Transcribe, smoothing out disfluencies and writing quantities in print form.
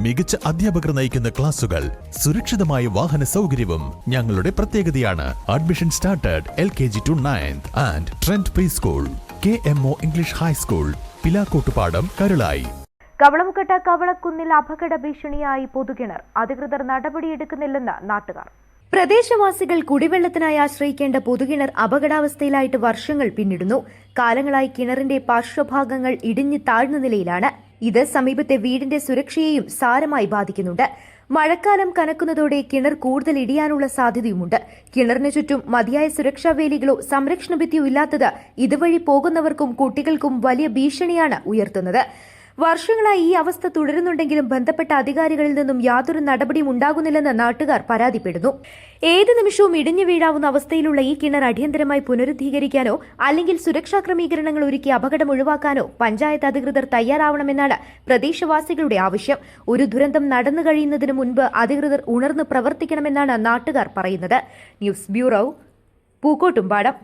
മികച്ച അധ്യാപകർ നയിക്കുന്ന ക്ലാസുകൾ, സുരക്ഷിതമായ വാഹന സൗകര്യവും ഞങ്ങളുടെ പ്രത്യേകതയാണ്. Admission started LKG to 9th and trend preschool, KMO English high school, Pilakkottupadam, Karulai. Kavalamukkatta കവളക്കുന്നിൽ അപകട ഭീഷണിയായി പൊതുകിണർ, അധികൃതർ നടപടിയെടുക്കുന്നില്ലെന്ന് നാട്ടുകാർ. പ്രദേശവാസികൾ കുടിവെള്ളത്തിനായി ആശ്രയിക്കേണ്ട പൊതുകിണർ അപകടാവസ്ഥയിലായിട്ട് വർഷങ്ങൾ പിന്നിടുന്നു. കാലങ്ങളായി കിണറിന്റെ പാർശ്വഭാഗങ്ങൾ ഇടിഞ്ഞു താഴ്ന്ന നിലയിലാണ്. ഇത് സമീപത്തെ വീടിന്റെ സുരക്ഷയെയും സാരമായി ബാധിക്കുന്നുണ്ട്. മഴക്കാലം കനക്കുന്നതോടെ കിണർ കൂടുതൽ ഇടിയാനുള്ള സാധ്യതയുമുണ്ട്. കിണറിന് ചുറ്റും മതിയായ സുരക്ഷാ വേലികളോ സംരക്ഷണ ഭിത്തിയോ ഇല്ലാത്തത് ഇതുവഴി പോകുന്നവർക്കും കുട്ടികൾക്കും വലിയ ഭീഷണിയാണ് ഉയർത്തുന്നത്. വർഷങ്ങളായി ഈ അവസ്ഥ തുടരുന്നുണ്ടെങ്കിലും ബന്ധപ്പെട്ട അധികാരികളിൽ നിന്നും യാതൊരു നടപടിയും ഉണ്ടാകുന്നില്ലെന്ന് നാട്ടുകാർ പരാതിപ്പെടുന്നു. ഏത് നിമിഷവും ഇടിഞ്ഞു വീഴാവുന്ന അവസ്ഥയിലുള്ള ഈ കിണർ അടിയന്തരമായി പുനരുദ്ധീകരിക്കാനോ അല്ലെങ്കിൽ സുരക്ഷാ ക്രമീകരണങ്ങൾ ഒരുക്കി അപകടം ഒഴിവാക്കാനോ പഞ്ചായത്ത് അധികൃതർ തയ്യാറാവണമെന്നാണ് പ്രദേശവാസികളുടെ ആവശ്യം. ഒരു ദുരന്തം നടന്നു കഴിയുന്നതിന് മുൻപ് അധികൃതർ ഉണർന്ന് പ്രവർത്തിക്കണമെന്നാണ് നാട്ടുകാർ പറയുന്നത്. News bureau, Pookkottumpadam.